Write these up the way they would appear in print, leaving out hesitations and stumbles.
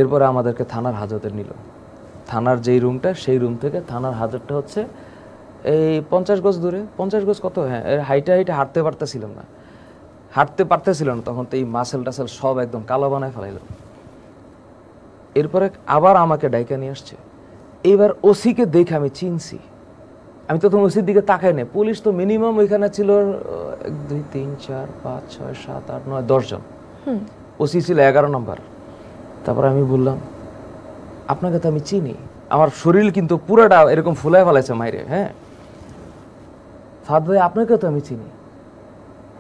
এরপরে আমাদেরকে থানার হাজতে নিল। থানার যেই রুমটা, সেই রুম থেকে থানার হাজতটা হচ্ছে এই 50 গজ দূরে। 50 গজ কত? হ্যাঁ, হাইটে হাঁটতে পারতেছিলাম না, তখন তো এই মাসেল টাসেল সব একদম কালো বানায় ফেলাইল। এরপরে আবার আমাকে ডাইকা নিয়ে আসছে। এইবার ওসিকে দেখে আমি চিনছি। আমি তখন ওসির দিকে তাকাই না। পুলিশ তো মিনিমাম ওইখানে ছিল 1 2 3 4 5 6 7 8 9 10 জন। ওসি ছিল 11 নম্বর। তারপর আমি বললাম, আপনাকে তো আমি চিনি। আমার শরীর কিন্তু পুরাটা এরকম ফুলায় ফেলাইছে মাইরে। হ্যাঁ ফাদ ভাই, আপনাকে তো আমি চিনি।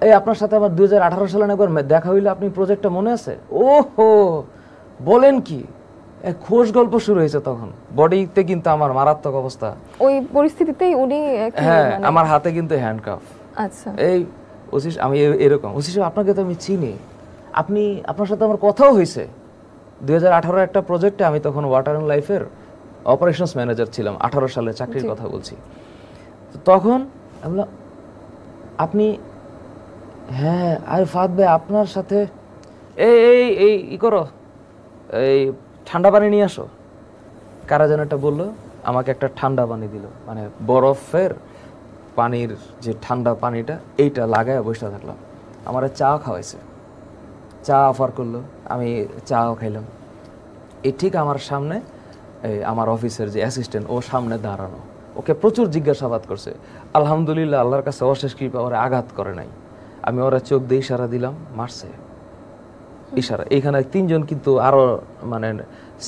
এই আপনার সাথে আমার 2018 সালে একবার দেখা হইলে, আপনি প্রজেক্টটা মনে আছে? ওহো, বলেন কি? খোশ গল্প শুরু হয়েছে তখন। বডিতে কিন্তু আমার মারাত্মক অবস্থা। ওই পরিস্থিতিতেই উনি, হ্যাঁ, আমার হাতে কিন্তু হ্যান্ডকাফ। আচ্ছা, এই ওসি, আমি এরকম, ওসি সাহেব আপনাকে তো আমি চিনি, আপনার সাথে আমার কথাও হয়েছে 2018 একটা প্রজেক্টে। আমি তখন ওয়াটার অ্যান্ড লাইফের অপারেশনস ম্যানেজার ছিলাম, 18 সালে চাকরির কথা বলছি। তখন আমি বললাম, আপনি? হ্যাঁ, আরে ফাদ ভাই, আপনার সাথে এই করো, এই ঠান্ডা পানি নিয়ে আসো। কারা যেন একটা বললো, আমাকে একটা ঠান্ডা পানি দিল, মানে বরফের পানির যে ঠান্ডা পানিটা, এইটা লাগায় বসে থাকলাম। আমার চা খাওয়াইছে, চা অফার করলো, আমি চাও খাইলাম। এই ঠিক আমার সামনে আমার অফিসের যে অ্যাসিস্ট্যান্ট, ও সামনে দাঁড়ানো, ওকে প্রচুর জিজ্ঞাসাবাদ করছে। আলহামদুলিল্লাহ, আল্লাহর কাছে অশেষ কৃপা, ওরা আঘাত করে নাই। আমি ওরা চোখ দিয়ে ইশারা দিলাম, মারছে ইশারা। এইখানে 3 জন কিন্তু আরো মানে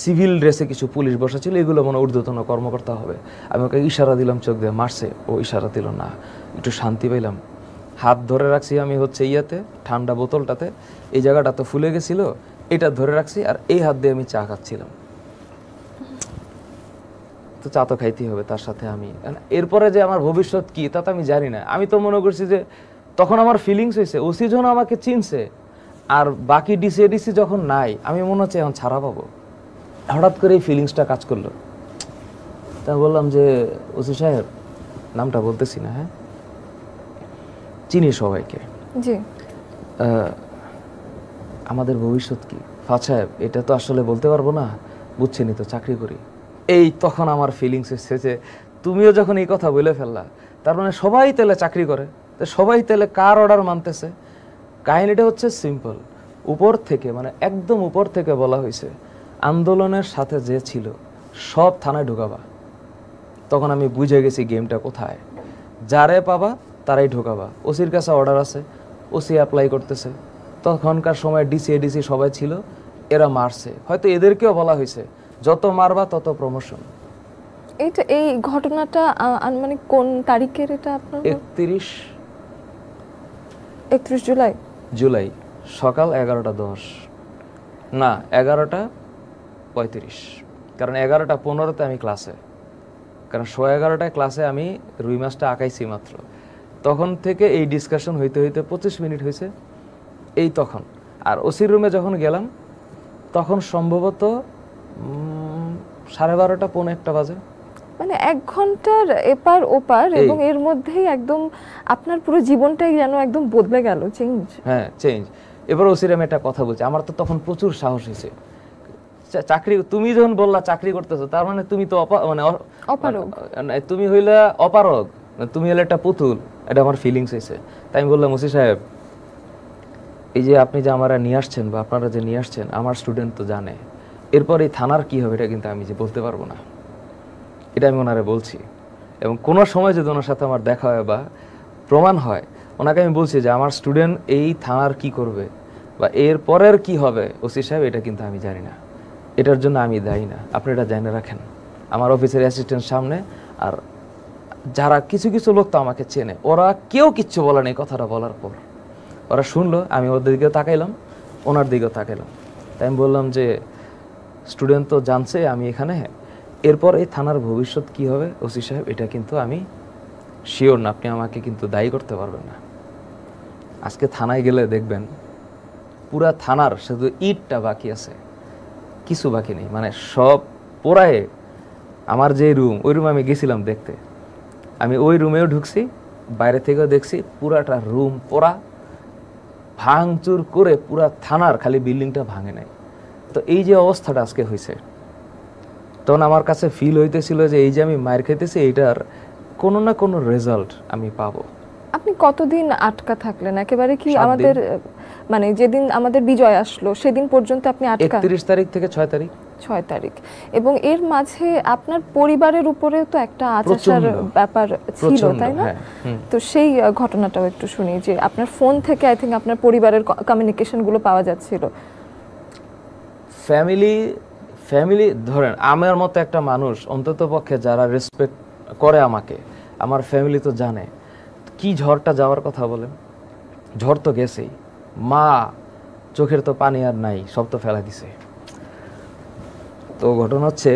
সিভিল ড্রেসে কিছু পুলিশ বসা ছিল, এগুলো মনে ঊর্ধ্বতন কর্মকর্তা হবে। আমি ওকে ইশারা দিলাম, চোখ দিয়ে, মারছে। ও ইশারা দিল না, একটু শান্তি পাইলাম। হাত ধরে রাখছি আমি হচ্ছে ইয়াতে, ঠান্ডা বোতলটাতে, এই জায়গাটা তো ফুলে গেছিল, এটা ধরে রাখছি, আর এই হাত দিয়ে আমি চা খাচ্ছিলাম। তো চা তো খাইতেই হবে তার সাথে। আমি এরপরে যে আমার ভবিষ্যৎ কি তা তো আমি জানি না। আমি তো মনে করছি যে তখন আমার ফিলিংস হয়েছে, ওসি যখন আমাকে চিনছে আর বাকি ডিসি যখন নাই, আমি মনে হচ্ছে এখন ছাড়া পাবো। হঠাৎ করে এই ফিলিংসটা কাজ করলো। তা বললাম যে, ওসি সাহেব, নামটা বলতেছি না, হ্যাঁ, চিনি সবাইকে, জি, আমাদের ভবিষ্যৎ কি? ফাদ সাহেব, এটা তো আসলে বলতে পারবো না, বুঝছেনই তো, চাকরি করি। এই তখন আমার ফিলিংস এসেছে যে তুমিও যখন এই কথা বলে ফেললা, তার মানে সবাই তাহলে চাকরি করে, তো সবাই তাহলে কার অর্ডার মানতেছে? কাহিনীটা হচ্ছে সিম্পল। উপর থেকে, মানে একদম উপর থেকে বলা হয়েছে, আন্দোলনের সাথে যে ছিল সব থানায় ঢুকাবা। তখন আমি বুঝে গেছি গেমটা কোথায়। যারে পাবা তারাই ঢুকাবা। ওসির কাছে অর্ডার আছে, ওসি অ্যাপ্লাই করতেছে। তখনকার সময় ডিসি সবাই ছিল, এরা মারছে। হয়তো এদেরকেও বলা হয়েছে, যত মারবা তত প্রমোশন। এই ঘটনাটা মানে কোন তারিখের এটা আপনার? 31 জুলাই সকাল 11:10, না 11:35, কারণ 11:15-তে আমি ক্লাসে, কারণ 11:15টায় ক্লাসে আমি রুই মাছটা আঁকাইছি মাত্র। তখন থেকে এই ডিসকাশন হইতে হইতে 25 মিনিট হয়েছে এই তখন। আর ওসির রুমে যখন গেলাম তখন সম্ভবত 12:30 পৌনে 1টা বাজে। মানে 1 ঘন্টার এপার ওপার, এবং এর মধ্যেই একদম আপনার পুরো জীবনটাই যেন একদম বদলে গেল, চেঞ্জ। হ্যাঁ, চেঞ্জ। এবার ওসির আমি একটা কথা বলছি, আমার তো তখন প্রচুর সাহস হয়েছে। চাকরি, তুমি যখন বললা চাকরি করতেছো, তার মানে তুমি তো অপারগ, তুমি হইলা অপারগ, তুমি হলে একটা পুতুল, এটা আমার ফিলিংস হয়েছে। তাই আমি বললাম, ওসি সাহেব, এই যে আপনি যে আমারা নিয়ে আসছেন, বা আপনারা যে নিয়ে আসছেন, আমার স্টুডেন্ট তো জানে, এরপর এই থানার কি হবে এটা কিন্তু আমি যে বলতে পারবো না। এটা আমি ওনারে বলছি, এবং কোনো সময় যদি ওনার সাথে আমার দেখা হয় বা প্রমাণ হয়, ওনাকে আমি বলছি যে আমার স্টুডেন্ট এই থানার কি করবে বা এর পরের কি হবে, ওসি সাহেব, এটা কিন্তু আমি জানি না, এটার জন্য আমি দায়ী না, আপনি এটা জেনে রাখেন। আমার অফিসের অ্যাসিস্ট্যান্ট সামনে, আর যারা কিছু কিছু লোক তো আমাকে চেনে, ওরা কেউ কিচ্ছু বলে না। এই কথাটা বলার পর ওরা শুনলো, আমি ওদের দিকেও তাকাইলাম, ওনার দিকেও তাকাইলাম। তাই আমি বললাম যে স্টুডেন্ট তো জানছে আমি এখানে, এরপর এই থানার ভবিষ্যৎ কি হবে ওসি সাহেব, এটা কিন্তু আমি শিওর না, আপনি আমাকে কিন্তু দায়ী করতে পারবেন না। আজকে থানায় গেলে দেখবেন পুরা থানার শুধু ইটটা বাকি আছে, কিছু বাকি নেই, মানে সব পোড়ায়। আমার যে রুম, ওই রুমে আমি গেছিলাম দেখতে, আমি ওই রুমেও ঢুকছি, বাইরে থেকেও দেখছি, পুরাটা রুম পোড়া, ভাঙচুর করে পুরা থানার খালি বিল্ডিংটা ভাঙে নাই। তো এই যে অবস্থাটা আজকে হয়েছে, তখন আমার কাছে ফিল হইতেছিল যে এই যে আমি মার খাইতেছি এইটার কোনো না কোনো রেজাল্ট আমি পাবো। আপনি কতদিন আটকা থাকলেন একেবারে কি 7 দিন। আমাদের মানে যেদিন আমাদের বিজয় আসলো সেদিন পর্যন্ত আপনি আটকা? 31 তারিখ থেকে 6 তারিখ। 6 তারিখ। এবং এর মাঝে আপনার পরিবারের উপরেও তো একটা আচার ব্যাপার ছিল, তাই না? তো সেই ঘটনাটাও একটু শুনি, যে আপনার ফোন থেকে আই থিংক আপনার পরিবারের কমিউনিকেশন গুলো পাওয়া যাচ্ছিল। ফ্যামিলি ধরেন আমার মতো একটা মানুষ অন্তত পক্ষে যারা রেসপেক্ট করে আমাকে, আমার ফ্যামিলি তো জানে কি ঝড়টা যাওয়ার কথা বলেন। ঝড় তো গেছেই, মা চোখের তো পানি আর নাই, সব তো ফেলা দিছে। তো ঘটনা হচ্ছে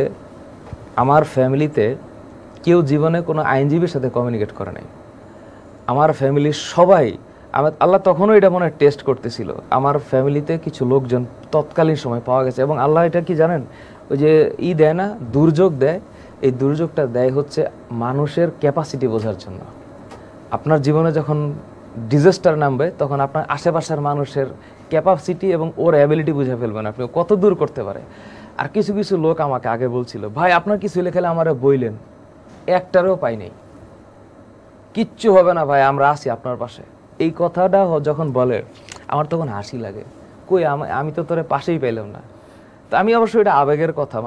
আমার ফ্যামিলিতে কেউ জীবনে কোনো আইনজীবীর সাথে কমিউনিকেট করে নাই। আমার ফ্যামিলির সবাই, আল্লাহ তখনও এটা মনে হয় টেস্ট করতেছিল। আমার ফ্যামিলিতে কিছু লোকজন তৎকালীন সময় পাওয়া গেছে, এবং আল্লাহ এটা কি জানেন, ওই যে দেয় না, দুর্যোগ দেয়, এই দুর্যোগটা দেয় হচ্ছে মানুষের ক্যাপাসিটি বোঝার জন্য। আপনার জীবনে যখন ডিজাস্টার নামবে তখন আপনার আশেপাশের মানুষের ক্যাপাসিটি এবং ওর অ্যাবিলিটি বুঝে ফেলবেন আপনি কত দূর করতে পারে। আর কিছু কিছু লোক আমাকে আগে বলছিল, ভাই আপনার কিছু লেখালে আমারে বইলেন, একটারও পাই নাই, কিচ্ছু হবে না ভাই, আমরা আছি আপনার পাশে। এই কথাটা যখন বলে আমার তখন হাসি লাগে, কই আমি তো তোরে পাশেই পেলাম না। তো আমি অবশ্য এটা আবেগের কথা,